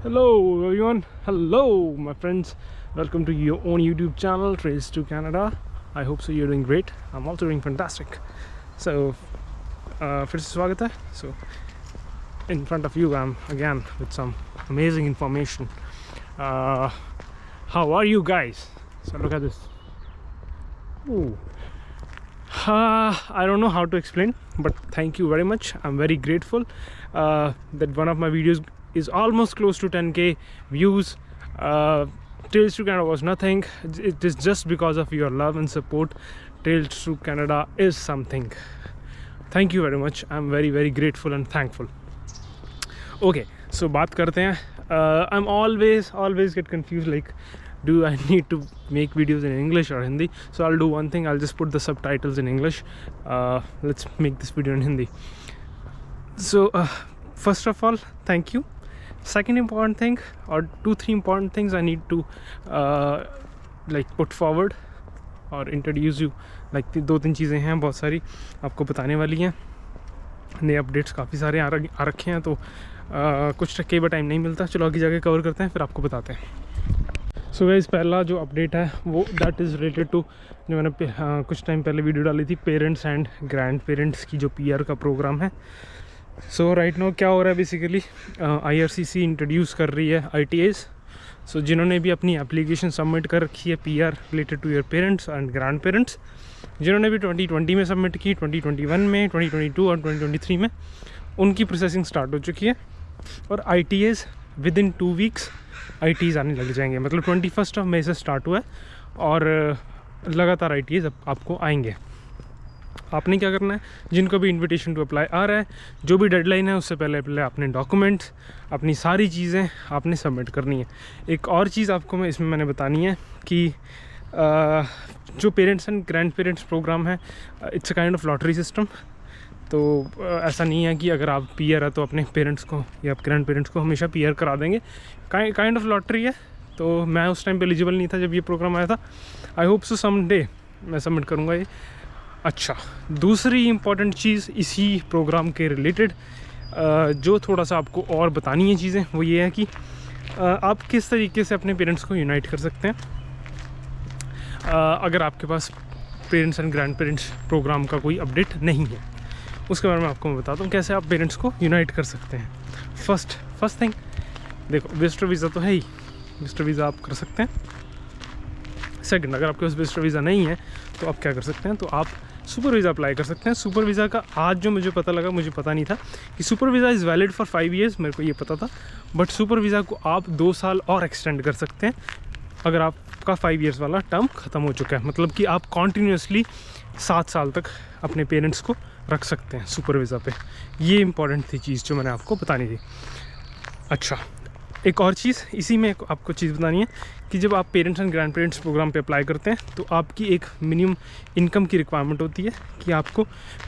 Hello everyone, hello my friends, welcome to your own YouTube channel Trails to Canada. I hope so you're doing great. I'm also doing fantastic. So फिर से स्वागत है. So in front of you I'm again with some amazing information. How are you guys? So look at this. Ooh. I don't know how to explain, but thank you very much. I'm very grateful that one of my videos is almost close to 10k views. Trails to Canada was nothing. It is just because of your love and support. Trails to Canada is something. Thank you very much. I'm very grateful and thankful. Okay, so बात करते हैं. I'm always get confused, like do I need to make videos in English or Hindi? So I'll do one thing, I'll just put the subtitles in English. Let's make this video in Hindi. So first of all, thank you. Second important thing, or 2-3 important things I need to like put forward और introduce you. like 2-3 चीज़ें हैं बहुत सारी आपको बताने वाली हैं. नए अपडेट्स काफ़ी सारे आ रखे हैं, तो कुछ कई बार टाइम नहीं मिलता. चलो आगे जाके कवर करते हैं, फिर आपको बताते हैं. सो गाइस, पहला जो अपडेट है वो दैट इज़ रिलेटेड टू जो मैंने कुछ टाइम पहले वीडियो डाली थी, पेरेंट्स एंड ग्रैंड पेरेंट्स की जो PR का प्रोग्राम है. सो राइट नाउ क्या हो रहा है, बेसिकली IRCC इंट्रोड्यूस कर रही है ITAs. सो जिन्होंने भी अपनी एप्लीकेशन सबमिट कर रखी है PR related to your parents and grandparents, जिन्होंने भी 2020 में सबमिट की, 2021 में, 2022 और 2023 में, उनकी प्रोसेसिंग स्टार्ट हो चुकी है. और ITAs with in 2 weeks ITs आने लग जाएंगे. मतलब 21 मई से स्टार्ट हुआ है और लगातार ITs आपको आएंगे. आपने क्या करना है, जिनको भी इनविटेशन टू अप्लाई आ रहा है, जो भी डेडलाइन है उससे पहले अपने डॉक्यूमेंट्स, अपनी सारी चीज़ें आपने सबमिट करनी है. एक और चीज़ आपको मैंने बतानी है कि जो parents and grandparents programme है, it's a kind of lottery system. तो ऐसा नहीं है कि अगर आप PR है तो अपने पेरेंट्स को या ग्रैंड पेरेंट्स को हमेशा PR करा देंगे. काइंड ऑफ लॉटरी है. तो मैं उस टाइम पे एलिजिबल नहीं था जब ये प्रोग्राम आया था. आई होप सो समडे मैं सबमिट करूँगा ये. अच्छा, दूसरी इम्पॉर्टेंट चीज़ इसी प्रोग्राम के रिलेटेड जो थोड़ा सा आपको और बतानी है चीज़ें, वो ये है कि आप किस तरीके से अपने पेरेंट्स को यूनाइट कर सकते हैं. अगर आपके पास parents and grandparents programme का कोई अपडेट नहीं है, उसके बारे में आपको मैं बताता हूँ कैसे आप पेरेंट्स को यूनाइट कर सकते हैं. फर्स्ट थिंग, देखो विजिटर वीज़ा तो है ही, विजिटर वीज़ा आप कर सकते हैं. सेकंड, अगर आपके पास विजिटर वीज़ा नहीं है तो आप क्या कर सकते हैं, तो आप सुपर वीज़ा अप्लाई कर सकते हैं. सुपर वीज़ा का आज जो मुझे पता लगा, मुझे पता नहीं था कि super visa is valid for 5 years, मेरे को ये पता था. बट सुपर वीज़ा को आप 2 साल और एक्सटेंड कर सकते हैं अगर आपका 5 years वाला टर्म ख़त्म हो चुका है. मतलब कि आप कॉन्टीन्यूसली 7 साल तक अपने पेरेंट्स को रख सकते हैं सुपर वीज़ा पे. ये इंपॉर्टेंट थी चीज़ जो मैंने आपको बतानी थी. अच्छा, एक और चीज़ इसी में आपको चीज़ बतानी है कि जब आप parents and grandparents programme पे अप्लाई करते हैं तो आपकी एक मिनिमम इनकम की रिक्वायरमेंट होती है कि आपको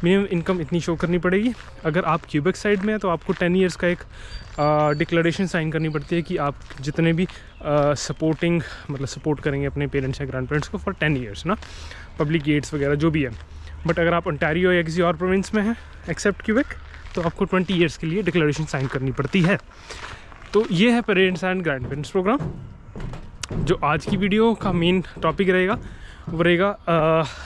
मिनिमम इनकम इतनी शो करनी पड़ेगी. अगर आप क्यूबेक साइड में हैं तो आपको 10 years का एक डिक्लेरेशन साइन करनी पड़ती है कि आप जितने भी सपोर्ट करेंगे अपने पेरेंट्स या ग्रैंड पेरेंट्स को फॉर 10 years ना, पब्लिक एड्स वगैरह जो भी है. बट अगर आप ओंटारियो या किसी और प्रोविंस में हैं एक्सेप्ट क्यूबेक, तो आपको 20 years के लिए डिक्लेरेशन साइन करनी पड़ती है. तो ये है parents and grandparents programme. जो आज की वीडियो का मेन टॉपिक रहेगा वो रहेगा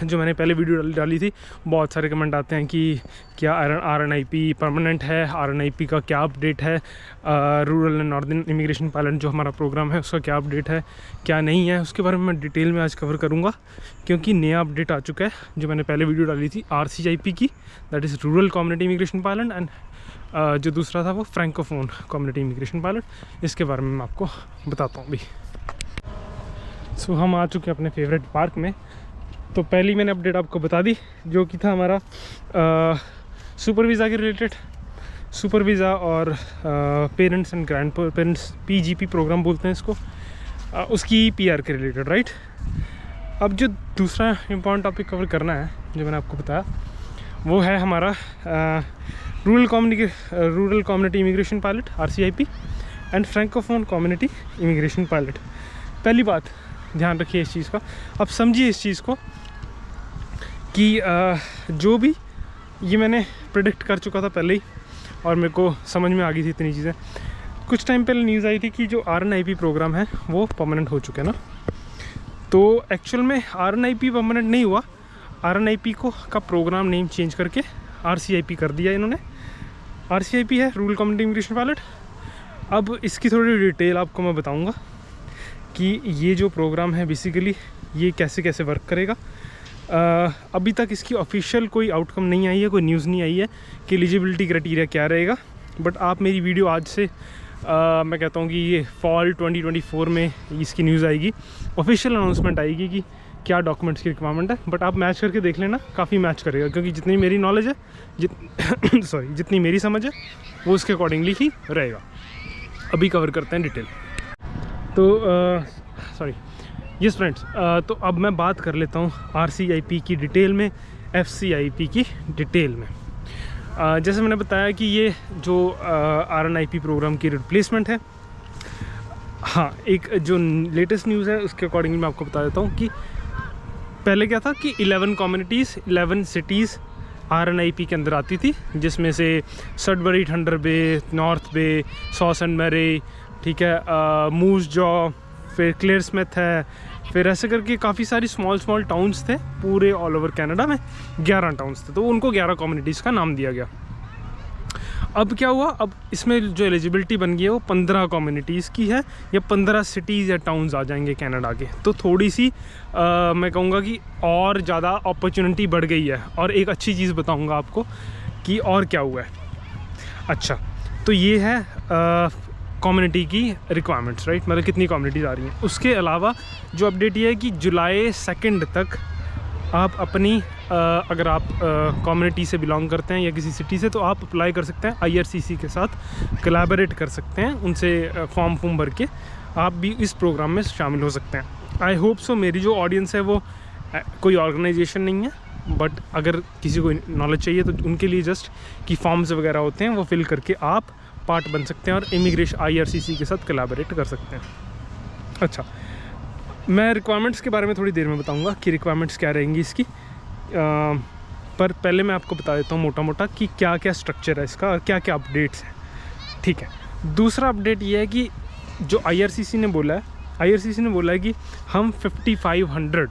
जो मैंने पहले वीडियो डाली थी. बहुत सारे कमेंट आते हैं कि क्या RNIP परमानेंट है, RNIP का क्या अपडेट है, rural and northern immigration pilot जो हमारा प्रोग्राम है उसका क्या अपडेट है, क्या नहीं है. उसके बारे में मैं डिटेल में आज कवर करूँगा, क्योंकि नया अपडेट आ चुका है. जो मैंने पहले वीडियो डाली थी RCIP की, that is rural community immigration pilot, and जो दूसरा था वो फ्रैंकोफोन कम्युनिटी इमिग्रेशन पायलट. इसके बारे में मैं आपको बताता हूँ अभी. सो हम आ चुके हैं अपने फेवरेट पार्क में. तो पहली मैंने अपडेट आपको बता दी जो कि था हमारा सुपर वीज़ा के रिलेटेड. सुपर वीज़ा और parents and grandparents PGP programme बोलते हैं इसको, उसकी PR के रिलेटेड, राइट. अब जो दूसरा इम्पॉर्टेंट टॉपिक कवर करना है जो मैंने आपको बताया, वो है हमारा rural community immigration pilot RCIP and francophone community immigration pilot. पहली बात ध्यान रखिए इस चीज़ का, अब समझिए इस चीज़ को कि जो भी ये मैंने प्रेडिक्ट कर चुका था पहले ही और मेरे को समझ में आ गई थी इतनी चीज़ें. कुछ टाइम पहले न्यूज़ आई थी कि जो RNIP प्रोग्राम है वो परमानेंट हो चुका है ना। तो एक्चुअल में RNIP परमानेंट नहीं हुआ, RNIP को का प्रोग्राम नेम चेंज करके RCIP कर दिया इन्होंने। RCIP है रूरल कम्युनिटी इमिग्रेशन पायलट। अब इसकी थोड़ी डिटेल आपको मैं बताऊंगा कि ये जो प्रोग्राम है बेसिकली ये कैसे कैसे वर्क करेगा। अभी तक इसकी ऑफिशियल कोई आउटकम नहीं आई है, कोई न्यूज़ नहीं आई है कि एलिजिबिलिटी क्राइटेरिया क्या रहेगा। बट आप मेरी वीडियो आज से मैं कहता हूँ कि ये फॉल 2024 में इसकी न्यूज़ आएगी, ऑफिशियल अनाउंसमेंट आएगी कि क्या डॉक्यूमेंट्स की रिक्वायरमेंट है। बट आप मैच करके देख लेना, काफ़ी मैच करेगा, क्योंकि जितनी मेरी नॉलेज है जितनी मेरी समझ है वो उसके अकॉर्डिंगली ही रहेगा। अभी कवर करते हैं डिटेल। तो यस फ्रेंड्स, तो अब मैं बात कर लेता हूँ RCIP की डिटेल में, FCIP की डिटेल में। जैसे मैंने बताया कि ये जो RNIP प्रोग्राम की रिप्लेसमेंट है। हाँ, एक जो लेटेस्ट न्यूज़ है उसके अकॉर्डिंग मैं आपको बता देता हूँ कि पहले क्या था कि 11 कम्युनिटीज़ 11 सिटीज़ RNIP के अंदर आती थी, जिसमें से Sudbury, Thunder Bay, North Bay, सॉस एंड मैरे, ठीक है, मूस जॉ, फिर क्लेयर स्मिथ है, फिर ऐसे करके काफ़ी सारी स्मॉल टाउन्स थे पूरे ऑल ओवर कनाडा में। 11 टाउन्स थे, तो उनको 11 कम्युनिटीज़ का नाम दिया गया। अब क्या हुआ, अब इसमें जो एलिजिबिलिटी बन गई है वो 15 कम्युनिटीज़ की है, या 15 सिटीज़ या टाउन्स आ जाएंगे कनाडा के। तो थोड़ी सी मैं कहूँगा कि और ज़्यादा अपॉर्चुनिटी बढ़ गई है। और एक अच्छी चीज़ बताऊँगा आपको कि और क्या हुआ है। अच्छा, तो ये है कम्युनिटी की रिक्वायरमेंट्स, राइट, मतलब कितनी कम्युनिटीज़ आ रही हैं। उसके अलावा जो अपडेट ये है कि जुलाई 2 तक आप अपनी अगर आप कम्युनिटी से बिलोंग करते हैं या किसी सिटी से, तो आप अप्लाई कर सकते हैं IRCC के साथ कोलैबोरेट कर सकते हैं, उनसे फॉर्म भर के आप भी इस प्रोग्राम में शामिल हो सकते हैं। आई होप सो मेरी जो ऑडियंस है वो कोई ऑर्गेनाइजेशन नहीं है, बट अगर किसी को नॉलेज चाहिए तो उनके लिए जस्ट कि फॉर्म्स वगैरह होते हैं वो फिल करके आप पार्ट बन सकते हैं और इमिग्रेशन IRCC के साथ कोलैबोरेट कर सकते हैं। अच्छा, मैं रिक्वायरमेंट्स के बारे में थोड़ी देर में बताऊंगा कि रिक्वायरमेंट्स क्या रहेंगी इसकी, पर पहले मैं आपको बता देता हूँ मोटा मोटा कि क्या क्या स्ट्रक्चर है इसका और क्या क्या अपडेट्स हैं। ठीक है, दूसरा अपडेट ये है कि जो IRCC ने बोला है कि हम 5500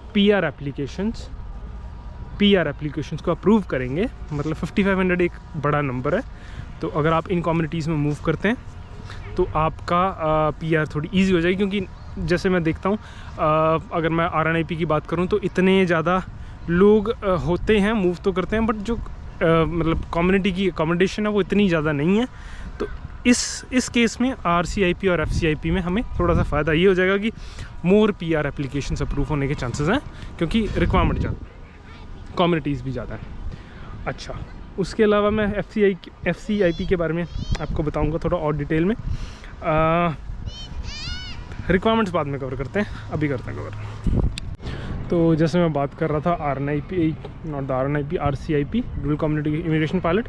PR एप्लीकेशंस को अप्रूव करेंगे। मतलब 5500 एक बड़ा नंबर है, तो अगर आप इन कम्युनिटीज़ में मूव करते हैं तो आपका PR थोड़ी इजी हो जाएगी। क्योंकि जैसे मैं देखता हूँ, अगर मैं RNIP की बात करूँ तो इतने ज़्यादा लोग होते हैं, मूव तो करते हैं, बट जो मतलब कम्युनिटी की अकोमोडेशन है वो इतनी ज़्यादा नहीं है। तो इस केस में RCIP और FCIP में हमें थोड़ा सा फ़ायदा ये हो जाएगा कि मोर PR एप्लीकेशंस अप्रूव होने के चांसेस हैं, क्योंकि रिक्वायरमेंट ज़्यादा, कम्युनिटीज़ भी ज़्यादा है। अच्छा, उसके अलावा मैं FCIP के बारे में आपको बताऊंगा थोड़ा और डिटेल में। रिक्वायरमेंट्स बाद में कवर करते हैं, अभी करते हैं कवर। तो जैसे मैं बात कर रहा था RCIP rural community immigration pilot.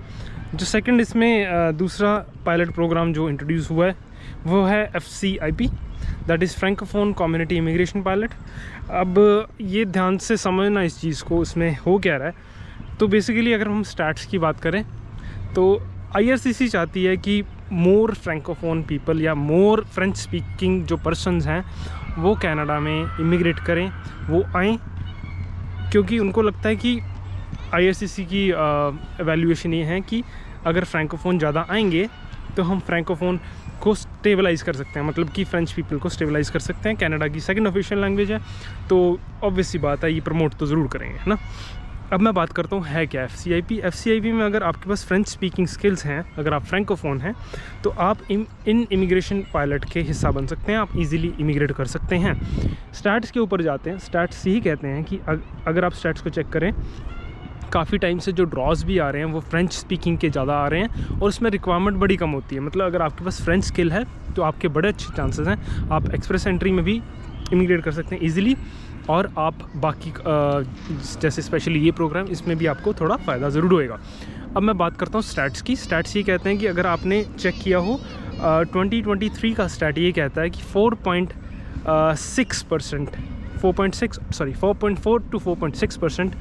जो सेकंड इसमें दूसरा पायलट प्रोग्राम जो इंट्रोड्यूस हुआ है वो है FCIP, that is francophone community immigration pilot. अब ये ध्यान से समझना इस चीज़ को, इसमें हो क्या रहा है। तो बेसिकली अगर हम स्टैट्स की बात करें तो IRCC चाहती है कि मोर फ्रैंकोफोन पीपल या मोर फ्रेंच स्पीकिंग जो पर्सन्स हैं वो कनाडा में इमिग्रेट करें, वो आएँ, क्योंकि उनको लगता है कि IRCC की एवेल्यूएशन ये है कि अगर फ्रैंकोफोन ज़्यादा आएंगे तो हम फ्रैंकोफोन को स्टेबलाइज़ कर सकते हैं, मतलब कि फ्रेंच पीपल को स्टेबलाइज़ कर सकते हैं। कनाडा की सेकंड ऑफिशियल लैंग्वेज है, तो ऑब्वियस सी बात है ये प्रमोट तो ज़रूर करेंगे, है ना। अब मैं बात करता हूँ है क्या FCIP में अगर आपके पास फ्रेंच स्पीकिंग स्किल्स हैं, अगर आप फ्रैंकोफोन हैं, तो आप इन इमिग्रेशन पायलट के हिस्सा बन सकते हैं, आप इजीली इमिग्रेट कर सकते हैं। स्टैट्स के ऊपर जाते हैं, स्टैट्स यही कहते हैं कि अगर आप स्टैट्स को चेक करें, काफ़ी टाइम से जो ड्रॉज भी आ रहे हैं वो फ्रेंच स्पीकिंग के ज़्यादा आ रहे हैं, और उसमें रिक्वायरमेंट बड़ी कम होती है। मतलब अगर आपके पास फ्रेंच स्किल है तो आपके बड़े अच्छे चांसेस हैं, आप एक्सप्रेस एंट्री में भी इमिग्रेट कर सकते हैं ईजिली, और आप बाकी जैसे स्पेशली ये प्रोग्राम, इसमें भी आपको थोड़ा फ़ायदा ज़रूर होएगा। अब मैं बात करता हूँ स्टैट्स की। स्टैट्स ये कहते हैं कि अगर आपने चेक किया हो 2023 का स्टैट ये कहता है कि 4.4 to 4.6%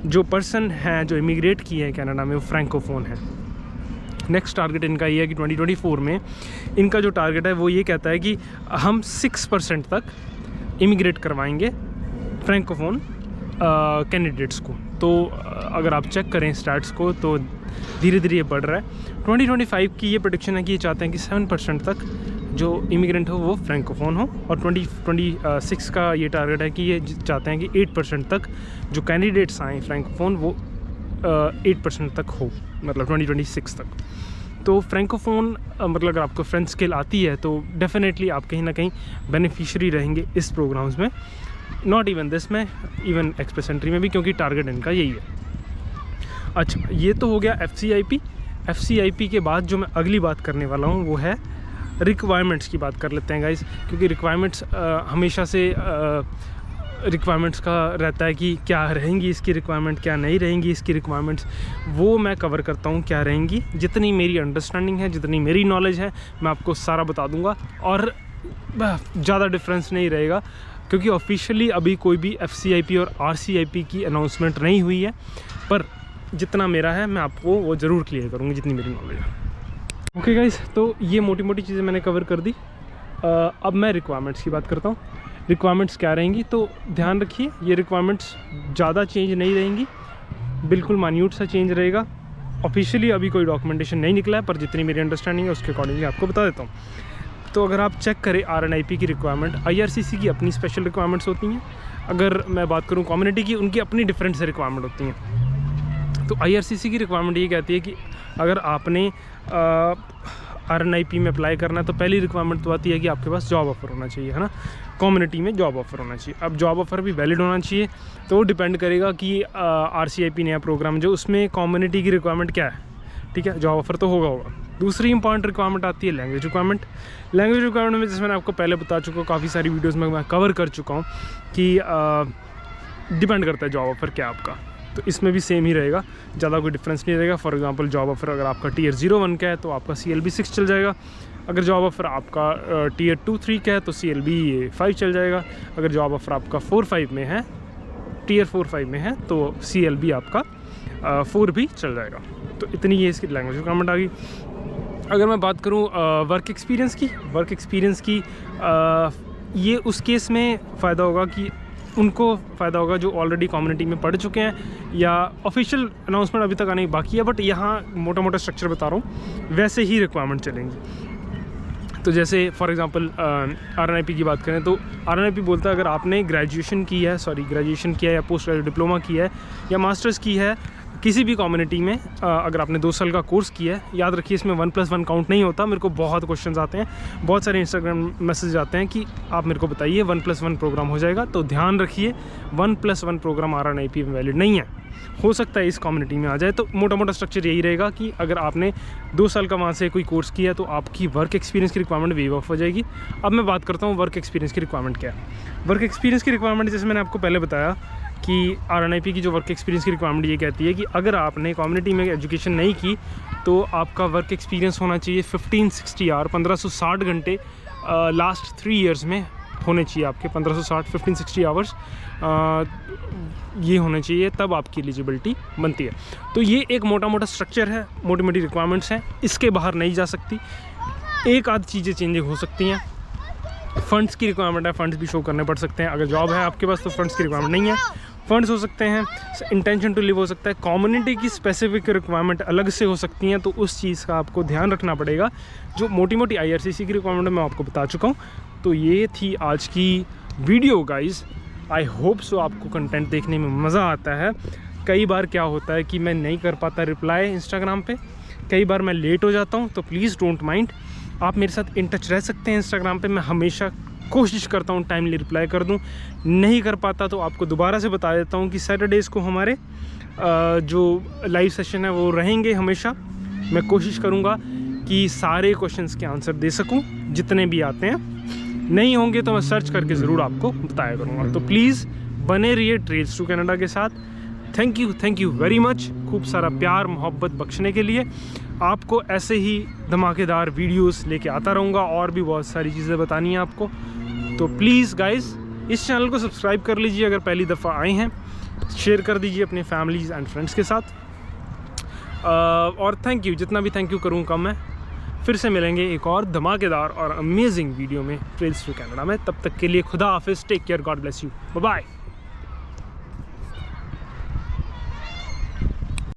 जो पर्सन हैं जो इमिग्रेट किए हैं कनाडा में वो फ्रैंकोफोन हैं। नेक्स्ट टारगेट इनका ये है कि 2024 में इनका जो टारगेट है वो ये कहता है कि हम 6% तक इमिग्रेट करवाएंगे फ्रैंकोफोन कैंडिडेट्स को। तो अगर आप चेक करें स्टैट्स को तो धीरे धीरे ये बढ़ रहा है। 2025 की ये प्रेडिक्शन है कि ये चाहते हैं कि 7% तक जो इमिग्रेंट हो वो फ्रैंकोफोन हो, और 2026 का ये टारगेट है कि ये चाहते हैं कि 8% तक जो कैंडिडेट्स आएँ फ्रैंकोफोन वो 8% तक हो, मतलब 2026 तक। तो फ्रैंकोफोन मतलब अगर आपको फ्रेंच स्किल आती है तो डेफिनेटली आप कहीं ना कहीं बेनिफिशियरी रहेंगे इस प्रोग्राम्स में, नॉट इवन दिस में, इवन एक्सप्रेस एंट्री में भी, क्योंकि टारगेट इनका यही है। अच्छा, ये तो हो गया FCIP के बाद जो मैं अगली बात करने वाला हूँ वो है रिक्वायरमेंट्स की बात कर लेते हैं गाइस, क्योंकि रिक्वायरमेंट्स हमेशा से रिक्वायरमेंट्स का रहता है कि क्या रहेंगी इसकी रिक्वायरमेंट, क्या नहीं रहेंगी इसकी रिक्वायरमेंट्स, वो मैं कवर करता हूँ क्या रहेंगी। जितनी मेरी अंडरस्टैंडिंग है, जितनी मेरी नॉलेज है, मैं आपको सारा बता दूँगा, और ज़्यादा डिफरेंस नहीं रहेगा, क्योंकि ऑफिशियली अभी कोई भी FCIP और RCIP की अनाउंसमेंट नहीं हुई है, पर जितना मेरा है मैं आपको वो ज़रूर क्लियर करूँगी जितनी मेरी नॉलेज है। ओके गाइस, तो ये मोटी मोटी चीज़ें मैंने कवर कर दी। अब मैं रिक्वायरमेंट्स की बात करता हूँ। रिक्वायरमेंट्स क्या रहेंगी, तो ध्यान रखिए ये रिक्वायरमेंट्स ज़्यादा चेंज नहीं रहेंगी, बिल्कुल मान्यूट सा चेंज रहेगा। ऑफिशियली अभी कोई डॉक्यूमेंटेशन नहीं निकला है, पर जितनी मेरी अंडरस्टैंडिंग है उसके अकॉर्डिंगली आपको बता देता हूँ। तो अगर आप चेक करें RNIP की रिक्वायरमेंट, IRCC की अपनी स्पेशल रिक्वायरमेंट्स होती हैं। अगर मैं बात करूँ कम्युनिटी की, उनकी अपनी डिफरेंट से रिक्वायरमेंट होती हैं। तो IRCC की रिक्वायरमेंट ये कहती है कि अगर आपने RNIP में अप्लाई करना है तो पहली रिक्वायरमेंट तो आती है कि आपके पास जॉब ऑफ़र होना चाहिए, है ना, कम्युनिटी में जॉब ऑफ़र होना चाहिए। अब जॉब ऑफ़र भी वैलिड होना चाहिए, तो वो डिपेंड करेगा कि RCIP नया प्रोग्राम जो उसमें कम्युनिटी की रिक्वायरमेंट क्या है, ठीक है, जॉब ऑफ़र तो होगा। दूसरी इंपॉर्टेंट रिक्वायरमेंट आती है लैंग्वेज रिक्वायरमेंट। लैंग्वेज रिक्वायरमेंट में जैसे मैंने आपको पहले बता चुका हूँ, काफ़ी सारी वीडियोज़ में मैं कवर कर चुका हूँ कि डिपेंड करता है जॉब ऑफ़र क्या आपका, तो इसमें भी सेम ही रहेगा, ज़्यादा कोई डिफरेंस नहीं रहेगा। फॉर एग्जांपल जॉब ऑफ़र अगर आपका Tier 01 का है तो आपका CLB 6 चल जाएगा, अगर जॉब ऑफ़र आपका Tier 2-3 का है तो CLB 5 चल जाएगा, अगर जॉब ऑफ़र आपका 4-5 में है, Tier 4-5 में है, तो CLB आपका 4 भी चल जाएगा। तो इतनी ये इसकी लैंग्वेज रिक्वायरमेंट आ गई। अगर मैं बात करूँ वर्क एक्सपीरियंस की ये उस केस में फ़ायदा होगा कि उनको फ़ायदा होगा जो ऑलरेडी कम्युनिटी में पढ़ चुके हैं, या ऑफिशियल अनाउंसमेंट अभी तक आने बाकी है, बट यहाँ मोटा मोटा स्ट्रक्चर बता रहा हूँ, वैसे ही रिक्वायरमेंट चलेंगी। तो जैसे फॉर एग्जांपल RNIP की बात करें तो RNIP बोलता है अगर आपने ग्रेजुएशन किया है या पोस्ट ग्रेजुएट डिप्लोमा किया है या मास्टर्स की है किसी भी कम्युनिटी में, अगर आपने 2 साल का कोर्स किया है, याद रखिए इसमें 1+1 काउंट नहीं होता। मेरे को बहुत क्वेश्चंस आते हैं, बहुत सारे इंस्टाग्राम मैसेज आते हैं कि आप मेरे को बताइए 1+1 प्रोग्राम हो जाएगा, तो ध्यान रखिए 1+1 प्रोग्राम RNIP में वैलिड नहीं है, हो सकता है इस कम्युनिटी में आ जाए। तो मोटा मोटा स्ट्रक्चर यही रहेगा कि अगर आपने 2 साल का वहाँ से कोई कोर्स किया तो आपकी वर्क एक्सपीरियंस की रिक्वायरमेंट वेव ऑफ हो जाएगी। अब मैं बात करता हूँ वर्क एक्सपीरियंस की रिक्वायरमेंट क्या है। वर्क एक्सपीरियंस की रिक्वायरमेंट जैसे मैंने आपको पहले बताया कि RNIP की जो वर्क एक्सपीरियंस की रिक्वायरमेंट ये कहती है कि अगर आपने कम्युनिटी में एजुकेशन नहीं की तो आपका वर्क एक्सपीरियंस होना चाहिए 1560 आवर, 1560 घंटे लास्ट 3 ईयर्स में होने चाहिए आपके, 1560 आवर्स ये होने चाहिए, तब आपकी एलिजिबिलिटी बनती है। तो ये एक मोटा मोटा स्ट्रक्चर है, मोटी मोटी रिक्वायरमेंट्स हैं, इसके बाहर नहीं जा सकती। एक आध चीज़ें चेंजिंग हो सकती हैं। फ़ंड्स की रिक्वायरमेंट है, फ़ंड्स भी शो करने पड़ सकते हैं। अगर जॉब है आपके पास तो फ़ंड्स की रिक्वायरमेंट नहीं है, फ़ंड्स हो सकते हैं, इंटेंशन टू लिव हो सकता है, कम्युनिटी की स्पेसिफिक रिक्वायरमेंट अलग से हो सकती हैं, तो उस चीज़ का आपको ध्यान रखना पड़ेगा। जो मोटी मोटी IRCC की रिक्वायरमेंट मैं आपको बता चुका हूँ। तो ये थी आज की video guys, I hope so आपको कंटेंट देखने में मज़ा आता है। कई बार क्या होता है कि मैं नहीं कर पाता रिप्लाई इंस्टाग्राम पे, कई बार मैं लेट हो जाता हूँ, तो प्लीज़ डोंट माइंड, आप मेरे साथ इन टच रह सकते हैं इंस्टाग्राम पे। मैं हमेशा कोशिश करता हूँ टाइमली रिप्लाई कर दूँ, नहीं कर पाता तो आपको दोबारा से बता देता हूँ कि सैटरडेज़ को हमारे जो लाइव सेशन है वो रहेंगे हमेशा। मैं कोशिश करूँगा कि सारे क्वेश्चंस के आंसर दे सकूँ जितने भी आते हैं, नहीं होंगे तो मैं सर्च करके ज़रूर आपको बताया करूँगा। तो प्लीज़ बने रहिए ट्रेल्स टू कनाडा के साथ। थैंक यू वेरी मच, खूब सारा प्यार मोहब्बत बख्शने के लिए। आपको ऐसे ही धमाकेदार वीडियोस लेके आता रहूँगा, और भी बहुत सारी चीज़ें बतानी है आपको। तो प्लीज़ गाइस इस चैनल को सब्सक्राइब कर लीजिए अगर पहली दफ़ा आए हैं, शेयर कर दीजिए अपने फैमिलीज़ एंड फ्रेंड्स के साथ। और थैंक यू, जितना भी थैंक यू करूँ कम है। फिर से मिलेंगे एक और धमाकेदार और अमेजिंग वीडियो में ट्रेल्स टू कनाडा में। तब तक के लिए खुदा हाफिज़, take care, God bless you, bye bye.